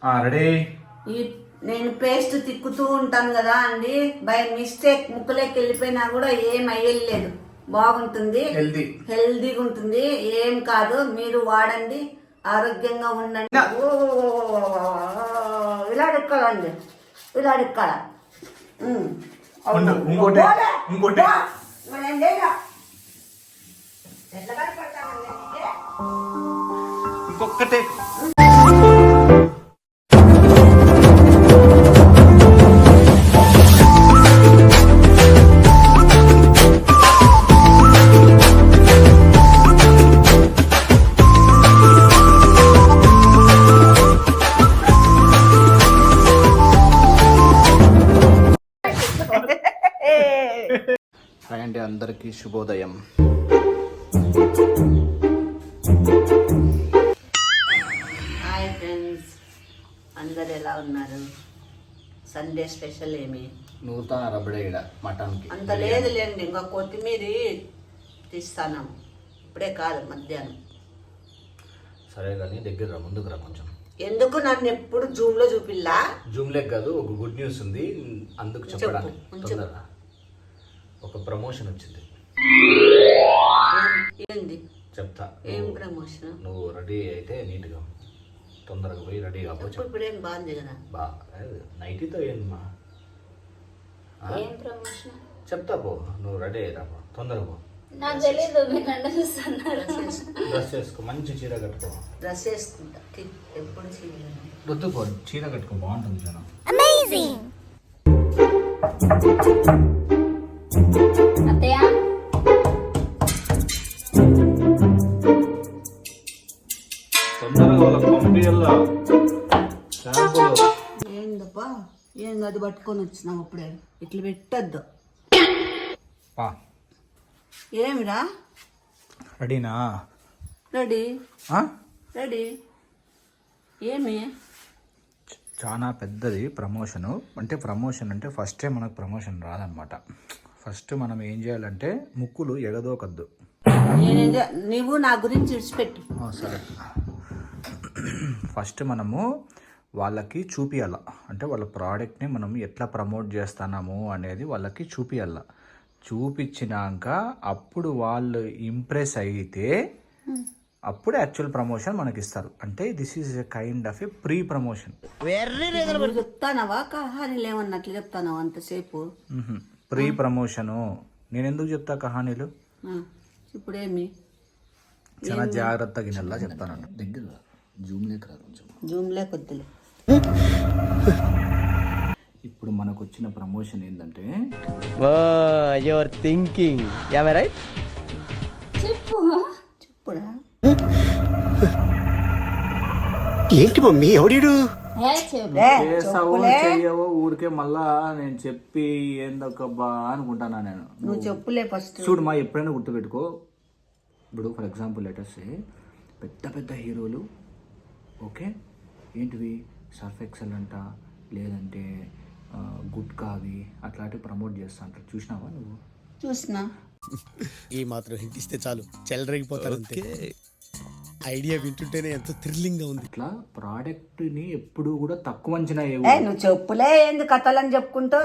Ready. నేను paste తిక్కుతూ ఉంటాను కదా అండి, బై మిస్టేక్ ముక్కలోకి వెళ్ళిపోయినా కూడా ఏం అయ్యలేదు. బాగుంటుంది, హెల్దీగా ఉంటుంది, ఏం కాదు. మీరు వాడండి, ఆరోగ్యంగా ఉండండి. ఇలా అడుక్కోవాలండి, ఇలా అడుక్కోవాలి. ఇంకొకటే అండి. అందరికీ శుభోదయం. హాయ్ ఫ్రెండ్స్, అందరు ఎలా ఉన్నారు? సండే స్పెషల్ ఏమి? నూతన రబడేడ మటన్కి అంత లేదులేండి, ఇంకా కొత్తిమీర తీస్తాను. ఇప్పుడే కాదు, మధ్యాహ్నం. సరే కానీ దగ్గర రా, ముందుకు రా కొంచెం. ఎందుకు నన్ను ఎప్పుడు జూమ్ లో చూపిల్లా? జూమ్ లెక్క కాదు, ఒక గుడ్ న్యూస్ ఉంది, అందుకు చెప్పడానికి. తొందరగా ఒక ప్రమోషన్ వచ్చింది. ఏంది చెప్తా. ఏం ప్రమోషన్? నువ్వు రెడీ అయితే నీట్గా తొందరగా పోయి రెడీ కావచ్చు. ఇప్పుడు ఏం బాగుంది కదా? నైటీతో ఏందమ్మా? ఏం ప్రమోషన్ చెప్తా పో, నువ్వు రెడీ అయ్యిరా, తొందరగా పో. నాకు తెలియదు, మీకు అంట చూస్తున్నారు. డ్రెస్ వేసుకో, మంచి చీర కట్టుకో. డ్రెస్ వేసుకుంటా, ఎప్పుడు చీర వద్దు పో, చీర కట్టుకో, బాగుంటుంది జనం. తొందరగా వాళ్ళకి పంపియల్లా షాంపూలు. ఏందప్పా, ఏంది అది పట్టుకొని వచ్చినావు? అప్పుడే ఇట్లా పెట్టద్దు. ఏమిరా? రెడీనా? Ready ready. ఏమి? చాలా పెద్దది ప్రమోషను. అంటే ప్రమోషన్ అంటే ఫస్ట్ టైం మనకు ప్రమోషన్ రాదనమాట. ఫస్ట్ మనం ఏం చేయాలంటే ముక్కులు ఎగదోకద్దు. నువ్వు నా గురించి విడిచిపెట్టు. సరే, ఫస్ట్ మనము వాళ్ళకి చూపియాల, అంటే వాళ్ళ ప్రోడక్ట్ని మనం ఎట్లా ప్రమోట్ చేస్తున్నాము అనేది వాళ్ళకి చూపియాల. చూపించినాక అప్పుడు వాళ్ళు ఇంప్రెస్ అయితే అప్పుడు యాక్చువల్ ప్రమోషన్ మనకి ఇస్తారు. అంటే this is a kind of a pre promotion. చెప్తానవా కహానీలు ఏమన్నట్లు చెప్తానవా అంతసేపు? Pre promotion. నేను ఎందుకు చెప్తా కహానీలు? ఇప్పుడేమి చాలా జాగ్రత్తగా నెల్లా చెప్తాను. దగ్గర జూమ్ లేక కొంచెం జూమ్ లేకొద్దులే. ఇప్పుడు మనకు వచ్చిన ప్రమోషన్ ఏంటంటే, యువర్ థింకింగ్ రైట్. చెప్పురా. ఏంటి మమ్మీ ఎవడీడు? చెయ్యవో ఊరికే మళ్ళా నేను చెప్పి ఏందొక్కబ్బా అనుకుంటానా నేను. నువ్వు చెప్పులే ఫస్ట్. చూడు మా, ఎప్పుడైనా గుర్తుపెట్టుకో. ఇప్పుడు ఫర్ ఎగ్జాంపుల్ లెటర్స్ పెద్ద పెద్ద హీరోలు, ఓకే, ఏంటివి సర్ఫ్ ఎక్సెల్ అంట, లేదంటే గుట్కావి అట్లాంటివి ప్రమోట్ చేస్తా అంటారు. చూసినావా నువ్వు? చూసినా. ఈ మాత్రం హింట్ ఇస్తే చాలు, చెలరేగిపోతారు అంతే. ఐడియా వింటుంటేనే ఎంతో థ్రిల్లింగ్ గా ఉంది. ఇట్లా ప్రోడక్ట్ ని ఎప్పుడు కూడా తక్కువ అంచనా నువ్వు చెప్పులే ఏంది కథలని చెప్పుకుంటూ.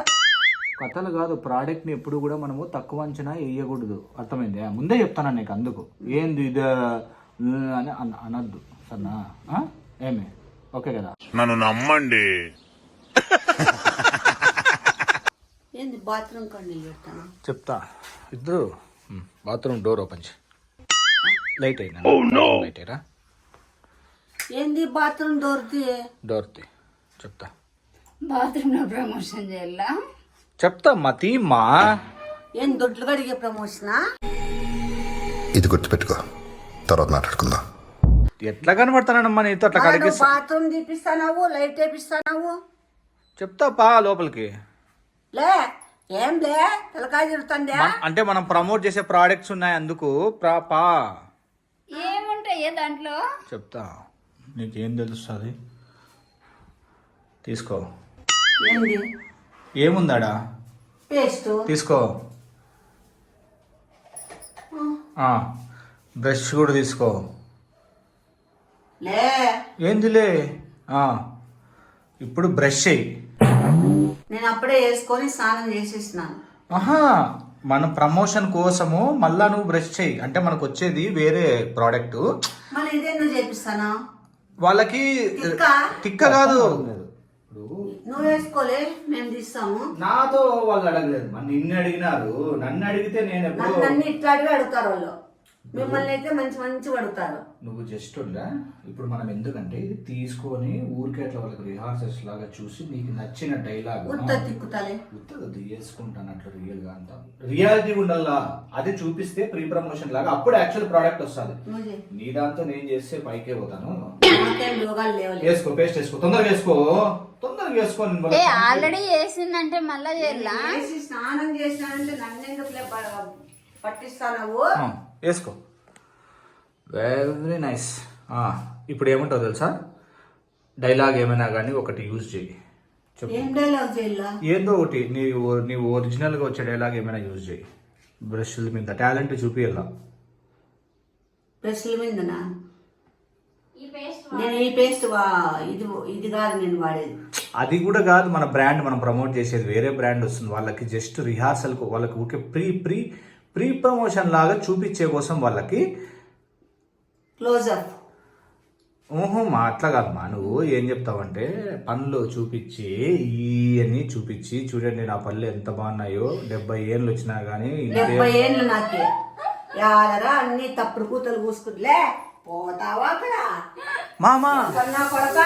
కథలు కాదు, ప్రోడక్ట్ ని ఎప్పుడు కూడా మనము తక్కువ అంచనా వేయకూడదు. అర్థమైంది? ముందే చెప్తాను నీకు. అందుకు ఏంది ఇది అని అనద్దు, సరేనా? ఏమి? ఓకే కదా? నన్ను నమ్మండి. ఏంది బాత్రూమ్ కండి చెప్తాను. చెప్తా. ఇద్దరు బాత్రూమ్ డోర్ ఓపెన్ చేయి. లైట్ అయినా లైట్ అయిరా. ఏంది బాత్రూమ్ డోర్ తీ. చెప్తా. బాత్రూమ్ లో ప్రమోషన్ చేయాలా? చెప్తా మతీమ్మా. ఏం దొడ్లు కడిగే ప్రమోషనా? ఇది గుర్తుపెట్టుకో, తర్వాత మాట్లాడుకుందాం. ఎట్లా కనబడతానమ్మా నీతో? అట్లా కడిగిస్తా. Bathroom తీపిస్తావు, light వేపిస్తావు. చెప్తా పా లోపలికి. లే ఏం లే, తలకాయ తిరుగుతుందే. అంటే మనం ప్రమోట్ చేసే ప్రోడక్ట్స్ ఉన్నాయి, అందుకు పా. ఏముంటాయి దాంట్లో? చెప్తా. నీకేం తెలుస్తుంది? తీసుకో. ఏంది? ఏముందాడా? పేస్ట్ తీసుకో. బ్రష్ కూడా తీసుకో. లే ఏందిలే? ఇప్పుడు బ్రష్ చేయి. నేను అప్పుడే వేసుకొని స్నానం చేసేసినాను. ఆహా, మన ప్రమోషన్ కోసము మళ్ళా నువ్వు బ్రష్ చేయి. అంటే మనకు వచ్చేది వేరే ప్రోడక్ట్, మళ్ళీ ఇదే నువ్వు చేపిస్తానా? వాళ్ళకి తిక్కా? తిక్క కాదు. నువ్వు వేసుకోలే, మేము తీస్తాము. నాతో వాళ్ళు అడగలేదు, నిన్ను అడిగినారు. నన్ను అడిగితే నేను ఎప్పుడు నన్ను ఇట్లాంటివి అడుగుతారు వాళ్ళు, మిమ్మల్ని అయితే మంచి మంచి అడుగుతారు. నువ్వు జస్ట్ ఉందా. ఇప్పుడు మనం ఎందుకంటే ఇది తీసుకొని ఊరికే అట్లా వాళ్ళకి రిహార్సల్స్ లాగా చూసి నీకు నచ్చిన డైలాగ్ ఉత్త తిక్కుతాలే, ఉత్తది వేసుకుంటాను అట్లా రియల్ గా అంతా రియాలిటీ ఉండాలా. అది చూపిస్తే ప్రీ ప్రమోషన్ లాగా అప్పుడు యాక్చువల్ ప్రోడక్ట్ వస్తుంది. నువ్వు నీ దాంతో నేను చేస్తే పైకే పోతాను. నాకేం రోగాలు లేవు. వేసుకో, పేస్ట్ వేసుకో, తొందరగా వేసుకో, తొందరగా వేసుకో. ఆల్రెడీ వేసిందంటే మళ్ళా చేయాలా? చేసి స్నానం చేసినానంటే నన్ను ఎందుకు పట్టిస్తావు? వేసుకో. Very nice. ఇప్పుడు ఏముంటావు తెలుసా, డైలాగ్ ఏమైనా కానీ ఒకటి యూజ్ చేయి. ఏం డైలాగ్ చేయాలా? ఏదో ఒకటి నీవు ఒరిజినల్గా వచ్చే డైలాగ్ ఏమైనా యూజ్ చేయి. బ్రష్ల మీద టాలెంట్ చూపియాలా. బ్రష్ల మీదనా? నేను ఈ పేస్ట్ ఇది కాదు నేను వాడేది. అది కూడా కాదు, మన బ్రాండ్ మనం ప్రమోట్ చేసేది వేరే బ్రాండ్ వస్తుంది. వాళ్ళకి జస్ట్ రిహార్సల్కు వాళ్ళకి ఊరికే ప్రీ ప్రమోషన్ లాగా చూపించే కోసం వాళ్ళకి క్లోజ్అప్. మా అట్లా కాదమ్మా. నువ్వు ఏం చెప్తావంటే పళ్ళు చూపించి ఇవన్నీ చూపించి చూడండి నా పళ్ళు ఎంత బాగున్నాయో, 70 ఏళ్ళు వచ్చినా కానీ 70 ఏళ్ళు నాకే యాలరా అన్ని తప్పుడు కూతలు కూసుకుంటులే పోతావా అక్కడ మామా కన్నా కొడక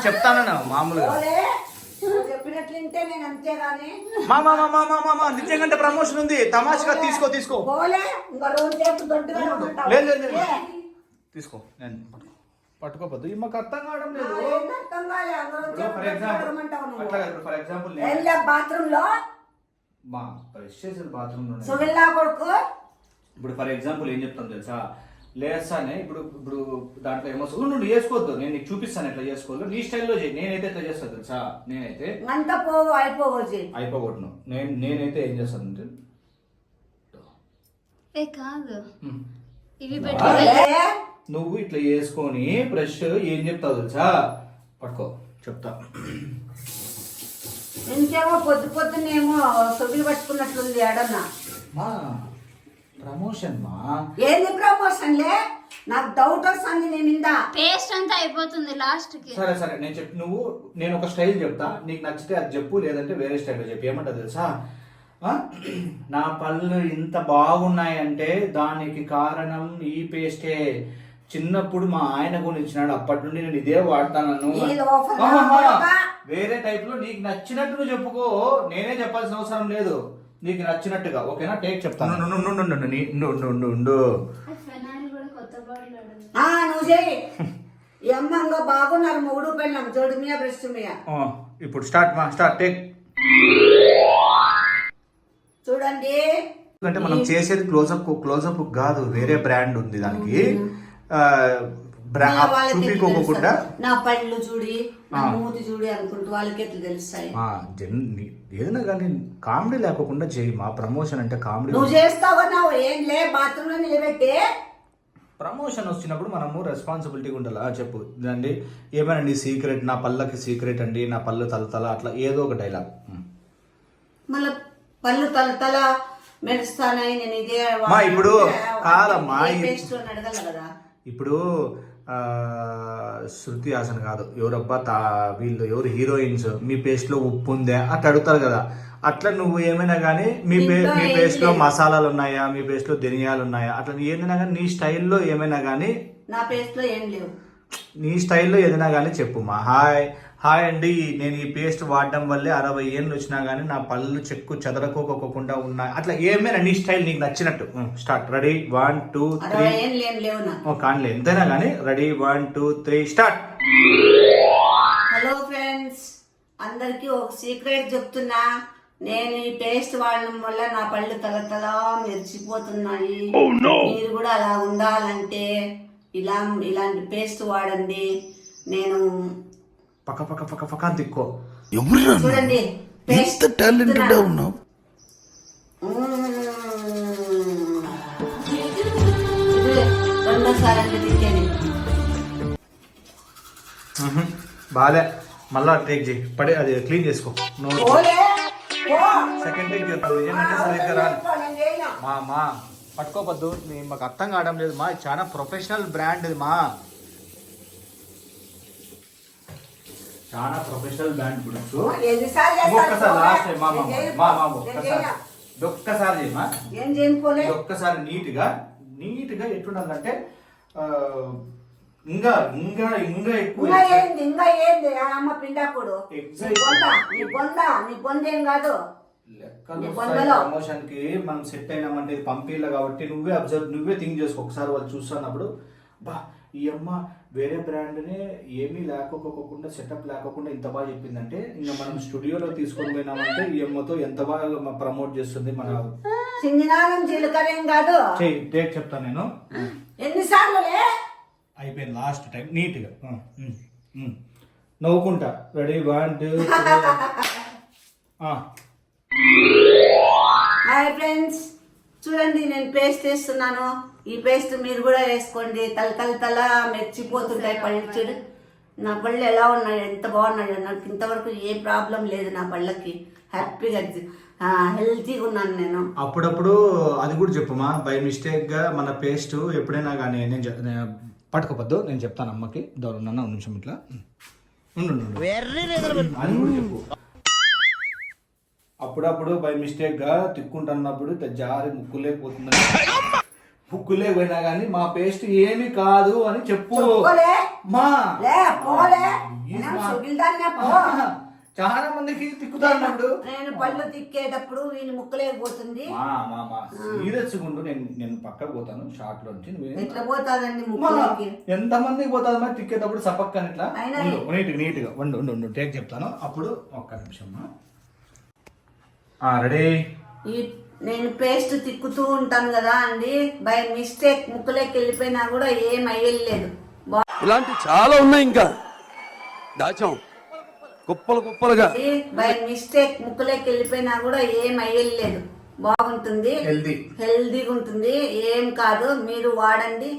చెప్తాను మామూలుగా. చెప్పినట్లుంటే నేను అంతేగాని మామా నిజంగా ప్రమోషన్ ఉంది, తమాషగా తీసుకో. పోలే ఇంకా రోజు చేస్తూ దొడ్డుగా ఉంటావు. లేదు తీసుకో. నేను పట్టుకోపోద్దు, మాకు అర్థం కావడం లేదు. ఫర్ ఎగ్జాంపుల్ బాత్రూమ్ లో మా బ్రష్ చేసిన బాత్రూమ్ లో సుగిల్లా కొడుకు. ఇప్పుడు ఫర్ ఎగ్జాంపుల్ ఏం చెప్తాను తెలుసా, లేస్తానే ఇప్పుడు దాంట్లో ఏమో నువ్వు చేసుకోవద్దు, నేను నీకు చూపిస్తాను ఎట్లా చేసుకోవద్దు, నీ స్టైల్లో చేయి. నేనైతే ఎట్లా చేస్తాను తెలుసా, నేనైతే అంతా అయిపోగొట్టును. నేనైతే ఏం చేస్తానంటే కాదు ఇవి నువ్వు ఇట్లా వేసుకొని బ్రష్ ఏం చెప్తావు తెలుసా, పట్టుకో చెప్తా. ఇంకేమో పొద్దున్నేమో సొగిలి పట్టుకున్నట్లుంది ఎడన్నా. ప్రమోషన్ మా ఏంది ప్రమోషన్లే, నాకు డౌట్ వస్తుంది. నేను ఇందా పేస్ట్ అంతా అయిపోతుంది లాస్ట్ కి. సరే నేను ఒక స్టైల్ చెప్తా, నీకు నచ్చితే అది చెప్పు, లేదంటే వేరే స్టైల్లో చెప్పు. ఏమంటా తెలుసా, నా పళ్ళు ఇంత బాగున్నాయంటే దానికి కారణం ఈ పేస్టే. చిన్నప్పుడు మా ఆయన కొనిచ్చినాడు, అప్పటి నుండి నేను ఇదే వాడతాను. వేరే టైప్ లో నీకు నచ్చినట్టు నువ్వు చెప్పుకో, నేనే చెప్పాల్సిన అవసరం లేదు. నీకు నచ్చినట్టుగా ఓకేనా? టేక్ చెప్తాను. నువ్వు చెయ్యి. ఈ అమ్మంగా బాగున్నారు మూడు పెళ్ళాం జోడు మీద బ్రష్ మీద. ఇప్పుడు స్టార్ట్ టేక్. చూడండి, అంటే మనం చేసేది క్లోజప్ కాదు, వేరే బ్రాండ్ ఉంది దానికి. చూపించుకోకుండా నా పళ్ళు చూడి నా మూతి చూడి అనుకుంటూ వాళ్ళకి ఎట్లా తెలుస్తాయి. ఏదైనా కానీ కామెడీ లేకుండా చేయి. మా ప్రమోషన్ అంటే కామెడీ. నువ్వు చేస్తావా? ఏం లే, బాత్రూమ్ లో నిలబెట్టి ప్రమోషన్ వచ్చినప్పుడు మనము రెస్పాన్సిబిలిటీగా ఉండాలి. చెప్పు అండి, ఏమైనా నీ సీక్రెట్, నా పళ్ళకి సీక్రెట్ అండి, నా పళ్ళు తలతల, అట్లా ఏదో ఒక డైలాగ్. మళ్ళీ పళ్ళు తలతల మెరుస్తానని నేను ఇదే ఇప్పుడు కాదమ్మా, అడగల కదా. ఇప్పుడు శృతి హాసన్ కాదు, ఎవరబ్బా వీళ్ళు ఎవరు హీరోయిన్స్, మీ పేస్ట్ లో ఉప్పు ఉందే అట్లా అడుగుతారు కదా. అట్లా నువ్వు ఏమైనా కానీ మీ పేస్ట్ లో మసాలాలు ఉన్నాయా, మీ పేస్ట్ లో ధనియాలు ఉన్నాయా, అట్లా ఏదైనా కానీ నీ స్టైల్లో ఏమైనా కానీ. నా పేస్ట్ లో ఏం లేవు. నీ స్టైల్లో ఏదైనా కానీ చెప్పు. మా హాయ్ అండి, నేను ఈ పేస్ట్ వాడడం వల్లే 60 ఏళ్ళు వచ్చినా కానీ నా పళ్ళు చెక్కు చెదరకోకుండా ఉన్నాయి. అట్లా ఏమైనా నీ స్టైల్ నీకు నచ్చినట్టు. స్టార్ట్. రెడీ 1 2 3. కానిలే ఎంతైనా కానీ. Ready 1 2 3 start. హలో ఫ్రెండ్స్, అందరికి ఒక సీక్రెట్ చెప్తున్నా. నేను ఈ పేస్ట్ వాడడం వల్ల నా పళ్ళు తల మెరిచిపోతున్నాయి. మీరు కూడా అలా ఉండాలంటే ఇలాంటి పేస్ట్ వాడండి. నేను పక్క తిక్కో. చూడండి, పేస్ట్ టాలెంటెడ్ ఉన్నావు. రెండోసారి అంటే తిక్కేది బాలే. మళ్ళా టేక్ చేయి పడే అది క్లీన్ చేసుకో పోలే పో. సెకండ్ టేక్ చేస్తాను నిజమంటే సరిగ్గా రాదు నేను చేయను. మా పట్టుకోవద్దు మాకు అర్థం కావడం లేదు మా ఇది చాలా ప్రొఫెషనల్ బ్రాండ్ ఇది మా చాలా ప్రొఫెషనల్ బ్రాండ్ గురించి ఎన్నిసార్లు చేస్తాను? ఒక్కసారి లాస్ట్ టైం నేను చేయను. మా నేను ఒక్కసారి చేయను. ఒక్కసారి చేయమా ఏం చేయను పోలే. ఒక్కసారి నీట్గా ఎట్లుండాలంటే ఇంకా ఇంకా ఇంకా ఎక్కువ ఇంకా ఏంది ఆ అమ్మ పిండాకుడు Exactly. నీ బొంద ఏం కాదు. లెక్కలు ప్రమోషన్ కి మనం సెట్ అయినామంటే ఇది పంపిల్ల కాబట్టి నువ్వే థింక్ చేసుకో ఒకసారి వాళ్ళు చూస్తున్నప్పుడు బా ఈ అమ్మ వేరే బ్రాండ్ నే ఏమీ లేకపోకుండా సెటప్ లేకుండా ఇంత బాగా చెప్పిందంటే ఇంకా మనం స్టూడియోలో తీసుకొని పోయినామంటే ఈ అమ్మతో ఎంత బాగా ప్రమోట్ చేస్తుంది మన సింగినాగం జీలకర్ర ఏం కాదు. టేక్ చెప్తాను నేను ఎన్నిసార్లు అయిపోయింది లాస్ట్ టైం నీట్గా నవ్వుకుంటా రెడీ 1 2 హాయ్ ఫ్రెండ్స్, చూడండి నేను పేస్ట్ వేస్తున్నాను. ఈ పేస్ట్ మీరు కూడా వేసుకోండి. తల మెచ్చిపోతుంటాయి పళ్ళు. చూడు నా పళ్ళు ఎలా ఉన్నాయి, ఎంత బాగున్నాయో. నాకు ఇంతవరకు ఏ ప్రాబ్లం లేదు నా పళ్ళకి. హ్యాపీగా హెల్తీగా ఉన్నాను నేను. అప్పుడప్పుడు అది కూడా చెప్పమా బై మిస్టేక్ గా మన పేస్ట్ ఎప్పుడైనా కానీ నేను పట్టుకోవద్దు నేను చెప్తాను అమ్మకి దూరం నిమిషం ఇట్లా అది కూడా చెప్పు. అప్పుడప్పుడు బై మిస్టేక్ గా తిక్కుంటున్నప్పుడు జారి ముక్కులేకపోతుందని ముక్కులే పోయినా కానీ మా పేస్ట్ ఏమి కాదు అని చెప్పు మా చాలా మందికి తిక్కుతాడు. నేను పళ్ళు తిక్కేటప్పుడు వీని ముక్కలేకపోతుంది. సీరియస్గా నేను పక్కకు పోతాను షార్ట్ లోంచి ఎట్లా పోతాదండి ముక్కలకి? ఎంత మందికి పోతుంది మరి తిక్కేటప్పుడు సపక్కని ఇట్లా నీట్గా వండు టేక్ చెప్తాను అప్పుడు ఒక్క నిమిషం రెడీ. నేను పేస్ట్ తిక్కుతూ ఉంటాను కదా అండి, బై మిస్టేక్ ముక్కలేకి వెళ్ళిపోయినా కూడా ఏం అయ్యలేదు. ఇలాంటి చాలా ఉన్నాయి ఇంకా దాచాం కుప్పలుగా. బై మిస్టేక్ ముక్కలేకి వెళ్ళిపోయినా కూడా ఏం అయ్యలేదు. బాగుంటుంది, హెల్దీగా ఉంటుంది. ఏం కాదు, మీరు వాడండి.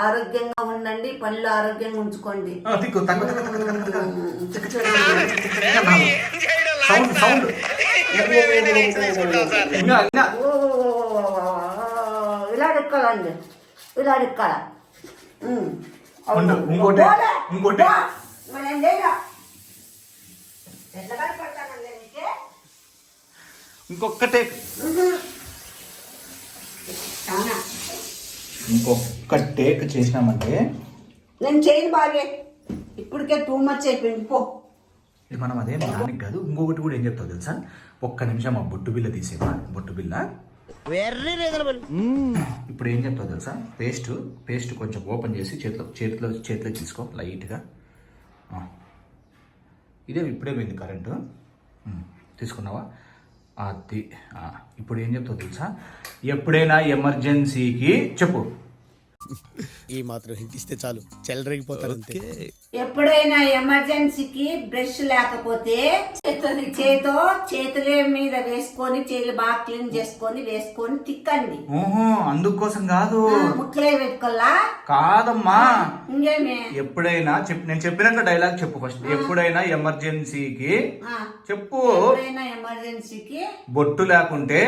ఆరోగ్యంగా ఉండండి, పళ్ళు ఆరోగ్యంగా ఉంచుకోండి. ఇలా ఎక్కాలండి, ఇలా ఎక్కాల. ఇంకొక టేక్ ఇంకొక టేక్ చేసినామంటే నేను చేయను బాగే. ఇప్పటికే టూ మచ్ అయిపోయింది పో. మనం అదే దానికి కాదు. ఇంకొకటి కూడా ఏం చెప్తావు తెలుసా, ఒక్క నిమిషం ఆ బొట్టు బిల్ల తీసేమా. బొట్టు బిల్ల ఇప్పుడు ఏం చెప్తావు తెలుసా, పేస్ట్ కొంచెం ఓపెన్ చేసి చేతిలో తీసుకో లైట్గా. ఇదే ఇప్పుడే పోయింది కరెంటు. తీసుకున్నావా? అది ఇప్పుడు ఏం చెప్తావు తెలుసా, ఎప్పుడైనా ఎమర్జెన్సీకి చెప్పు. ఈ మాత్రం హింట్ ఇస్తే చాలు చెలరేగిపోతారు అంతే. ఎప్పుడైనా ఎమర్జెన్సీకి బ్రష్ లేకపోతే చేతులే మీద వేసుకొని చేతులు బాగా క్లీన్ వేసుకొని తిక్కండి. అందుకోసం కాదు, ముక్కలే పెట్టుకోవాలా కాదమ్మా. ఇంకేమే ఎప్పుడైనా నేను చెప్పినాక డైలాగ్ చెప్పు ఫస్ట్. ఎప్పుడైనా ఎమర్జెన్సీకి చెప్పు. ఎప్పుడైనా ఎమర్జెన్సీకి బొట్టు లేకుంటే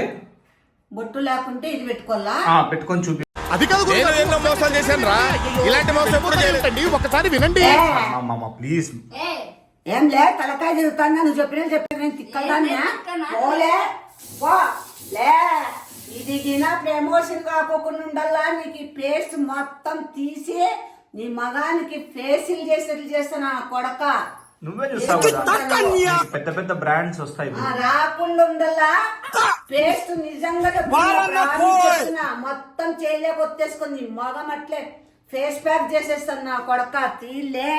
ఇది పెట్టుకోవాలా. పెట్టుకొని చూపి. అది కాదు మోసం చేశాను రా, ఇలాంటి మోసం ఎప్పుడు చేయలేండి. ఒకసారి వినండి ప్లీజ్. ఏం లే తలకాయ తిరుగుతాను. నువ్వు చెప్పిన తిక్కల్దాన్నే పోలే పో లే. ఇది ప్రమోషన్ కాకోకుండా ఉండాలా. నీకు ఈ పేస్ట్ మొత్తం తీసి నీ మగానికి ఫేషియల్ చేసేట్లు చేస్తాను కొడక. నువ్వే చూస్తావు కదా, పెద్ద పెద్ద బ్రాండ్స్ వస్తాయి. రాకుండా ఉండాలా. పేస్ట్ నిజంగా మొత్తం చేయలేక వచ్చేసుకుంది. మగం అట్లే ఫేస్ ప్యాక్ చేసేస్తాను నా కొడక. తీలే